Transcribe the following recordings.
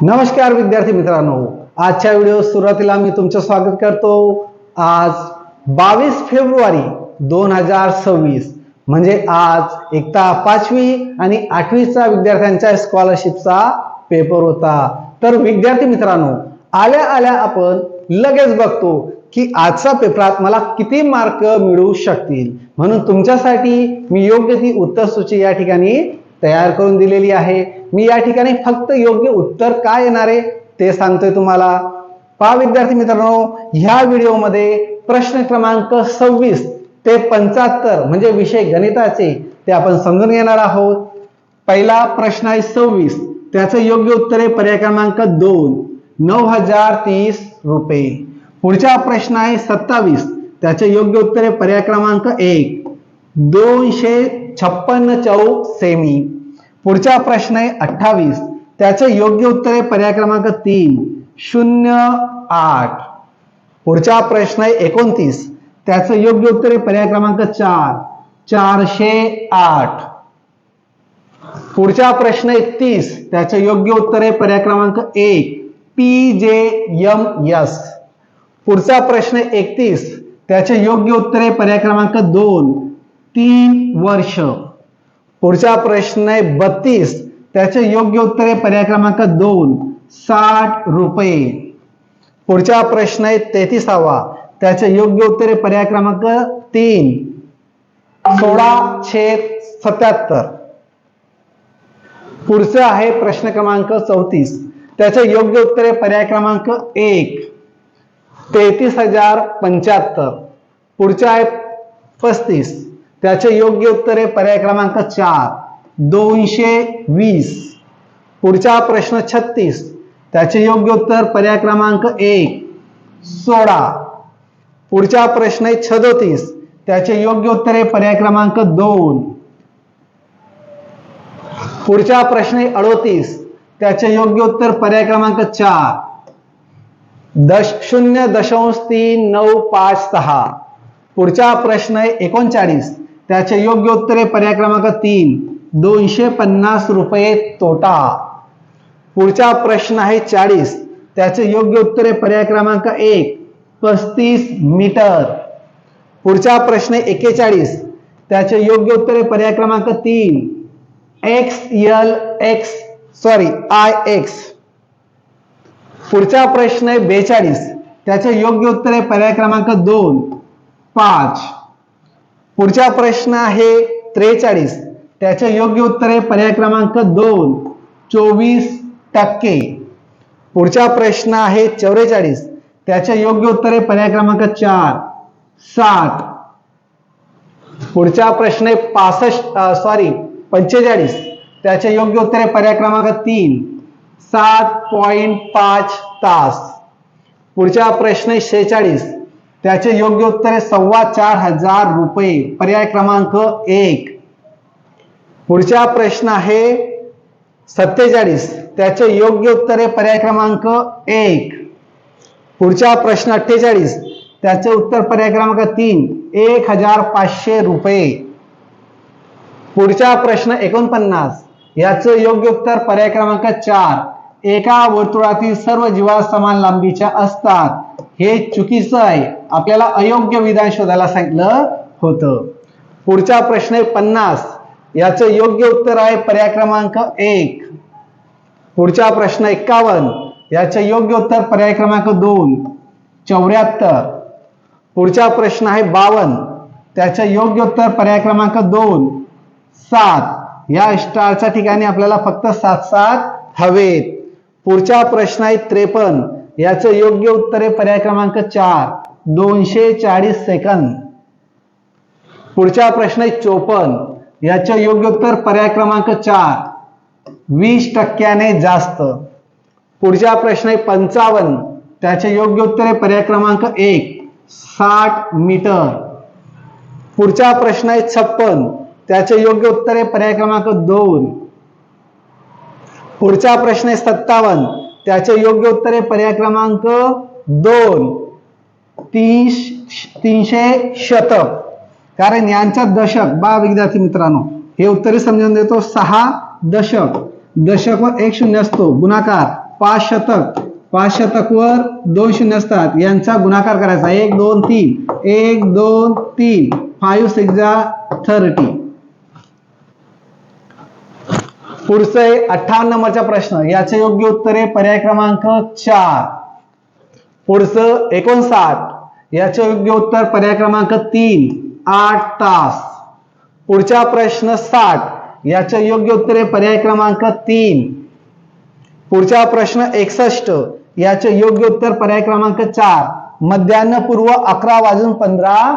नमस्कार विद्यार्थी मित्रांनो, आजच्या व्हिडिओ सुरुवातीला मी तुमचं स्वागत करतो। आज 22 फेब्रुवारी 2026 म्हणजे आज एकता 5वी आणि 8वीचा विद्यार्थ्यांच्या स्कॉलरशिपचा पेपर होता। तर विद्यार्थी मित्रांनो, आल्या आल्या आपण लगेच बघतो की आजच्या पेपरात मला किती मार्क मिळू शकतील, म्हणून तुमच्यासाठी मी योग्य ती उत्तर सूची या ठिकाणी तयार करून दिलेली आहे। मी या ठिकाणी फक्त योग्य उत्तर काय येणार आहे ते सांगतोय तुम्हाला। पहा विद्यार्थी मित्रांनो, ह्या व्हिडिओमध्ये प्रश्न क्रमांक 26 ते 75 म्हणजे विषय गणिताचे ते आपण समजून घेणार आहोत। पहिला प्रश्न आहे 26, त्याचं योग्य उत्तर आहे पर्याय क्रमांक 2 9030 रुपये। पुढचा प्रश्न आहे 27, त्याचे योग्य उत्तर आहे पर्याय क्रमांक 1 256 चौक सेमी। पुढचा प्रश्न आहे 28, त्याचे योग्य उत्तर आहे पर्याय क्रमांक 3 08। पुढचा प्रश्न आहे 29, त्याचं योग्य उत्तर आहे पर्याय क्रमांक 4 408। पुढचा प्रश्न आहे 30, त्याचे योग्य उत्तर आहे पर्याय क्रमांक 1 PJMS। पुढचा प्रश्न आहे 31, त्याचे योग्य उत्तर आहे पर्याय क्रमांक 2 3 वर्ष। पुढचा प्रश्न आहे 32, त्याचे योग्य उत्तर आहे पर्याय क्रमांक 2 60 रुपये। पुढचा प्रश्न आहे 33वा, त्याचे योग्य उत्तर आहे पर्याय क्रमांक 3 16/77। पुढचा आहे प्रश्न क्रमांक 34, त्याचे योग्य उत्तर आहे पर्याय क्रमांक 1 33075। पुढचा आहे 35, त्याचे योग्य उत्तर आहे पर्याय क्रमांक 4 220। पुढचा प्रश्न 36, त्याचे योग्य उत्तर पर्याय क्रमांक 1 16। पुढचा प्रश्न आहे 37, त्याचे योग्य उत्तर आहे पर्याय क्रमांक 2। पुढचा प्रश्न आहे 38, त्याचे योग्य उत्तर पर्याय क्रमांक 4 0.3956। पुढचा प्रश्न आहे 39, त्याचे योग्य उत्तर आहे पर्याय क्रमांक 3 250 रुपये तोटा। पुढचा प्रश्न आहे 40, त्याचे योग्य उत्तर आहे पर्याय क्रमांक 1 35 मीटर। पुढचा प्रश्न आहे 41, त्याचे योग्य उत्तर आहे पर्याय क्रमांक 3 IX। पुढचा प्रश्न आहे 42, त्याचे योग्य उत्तर आहे पर्याय क्रमांक 2 5। पुढचा प्रश्न आहे 43, त्याचे योग्य उत्तर आहे पर्याय क्रमांक 2 24%। पुढचा प्रश्न आहे 44, त्याचे योग्य उत्तर आहे पर्याय क्रमांक 4 60। पुढचा प्रश्न आहे 45, त्याचे योग्य उत्तर आहे पर्याय क्रमांक 3 7.5 तास। पुढचा प्रश्न आहे 46, त्याचे योग्य उत्तर आहे 4500 रुपये पर्याय क्रमांक 1। पुढचा प्रश्न आहे 47, त्याचे योग्य उत्तर आहे पर्याय क्रमांक 1। पुढचा प्रश्न 48, त्याचे उत्तर पर्याय क्रमांक 3 1500 रुपये। पुढचा प्रश्न 49, याचं योग्य उत्तर पर्याय क्रमांक 4 एका वर्तुळातील सर्व जीवा समान लांबीच्या असतात। हे चुकीचं आहे, आपल्याला अयोग्य विधान शोधायला सांगितलं होतं। पुढचा प्रश्न आहे 50, याचं योग्य उत्तर आहे पर्याय क्रमांक 1। पुढचा प्रश्न 51, याचे योग्य उत्तर पर्याय क्रमांक 2 74। पुढचा प्रश्न आहे 52, त्याचे योग्य उत्तर पर्याय क्रमांक 2 7। या स्टारच्या ठिकाणी आपल्याला फक्त 7 हवेत। पुढचा प्रश्न आहे 53, याचं योग्य उत्तर आहे पर्याय क्रमांक 4 240 सेकंद। पुढचा प्रश्न आहे 54, याचे योग्य उत्तर पर्याय क्रमांक 4 20% जास्त। पुढचा प्रश्न आहे 55, त्याचे योग्य उत्तर आहे पर्याय क्रमांक 1 60 मीटर। पुढचा प्रश्न आहे 56, त्याचे योग्य उत्तर आहे पर्याय क्रमांक 2। पुढचा प्रश्न आहे 57, त्याचे योग्य उत्तर आहे पर्याय क्रमांक 2 300 शतक। कारण यांचा दशक बा विद्यार्थी मित्रांनो, हे उत्तरे समजून देतो 6 दशक, दशक व 1 शून्य असतो, गुणाकार 5 शतक, 5 शतक वर 2 शून्य असतात, यांचा गुणाकार करायचा 1 2 3, 1 2 3, 5 6 30. पुढचं आहे 58 नंबरचा प्रश्न, याचे योग्य उत्तर आहे पर्याय क्रमांक 4. पुढचं 59, याचे योग्य उत्तर पर्याय क्रमांक 3, 8 तास. पुढचा प्रश्न 60, याचे योग्य उत्तर आहे पर्याय क्रमांक 3. पुढचा प्रश्न 61, याचे योग्य उत्तर पर्याय क्रमांक 4, मध्यान्हपूर्व 11:15.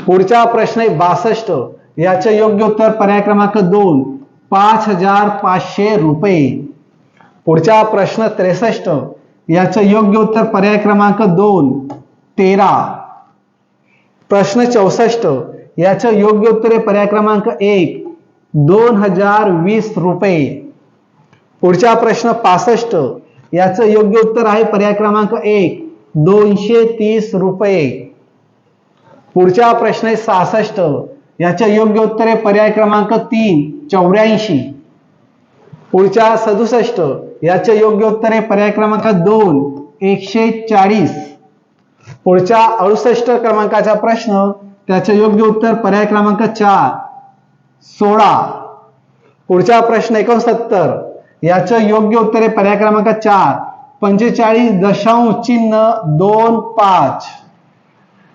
पुढचा प्रश्न आहे 62, याचे योग्य उत्तर पर्याय क्रमांक 2, 5,500 रुपये. पुढचा प्रश्न 63, याचे योग्य उत्तर पर्याय क्रमांक 2, 13. प्रश्न 64, याचे योग्य उत्तर आहे पर्याय क्रमांक 1, 2020 रुपये. पुढचा प्रश्न 65, याचे योग्य उत्तर आहे पर्याय क्रमांक 1, 230 रुपये. पुढचा प्रश्न आहे 66, याचे योग्य उत्तर आहे पर्याय क्रमांक 3, 84. पुढच्या 67, याचे योग्य उत्तर आहे पर्याय क्रमांक 2, 140. पुढच्या 68 क्रमांकाचा प्रश्न, त्याचे योग्य उत्तर पर्याय क्रमांक 4, 16. पुढचा प्रश्न 69, याचे योग्य उत्तर आहे पर्याय क्रमांक 4, 45.25.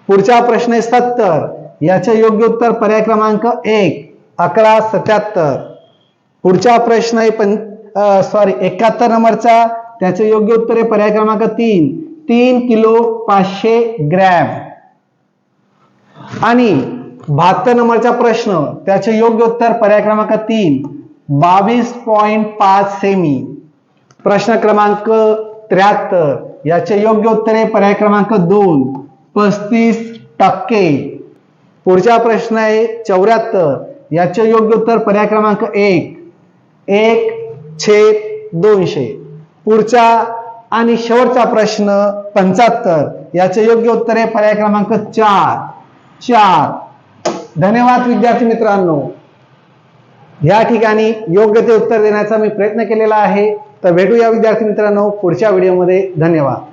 पुढचा प्रश्न 70, याचे योग्य उत्तर पर्याय क्रमांक 1, 1177. पुढचा प्रश्न आहे 71 नंबरचा, त्याचे योग्य उत्तर आहे पर्याय क्रमांक 3, 3 किलो 500 ग्रॅम. आणि 72 नंबरचा प्रश्न, त्याचे योग्य उत्तर पर्याय क्रमांक 3, 22.5 सेमी. प्रश्न क्रमांक 73, याचे योग्य उत्तर आहे पर्याय क्रमांक 2, 35%. पुढचा प्रश्न आहे 74, याचे योग्य उत्तर पर्याय क्रमांक 1, 1/200. पुढचा आणि शेवटचा प्रश्न 75, याचे योग्य उत्तर आहे पर्याय क्रमांक 4, 4. धन्यवाद विद्यार्थी मित्रांनो. या ठिकाणी योग्य ते उत्तर देण्याचा मी प्रयत्न केलेला आहे. तर भेटूया विद्यार्थी मित्रांनो पुढच्या व्हिडिओमध्ये. धन्यवाद.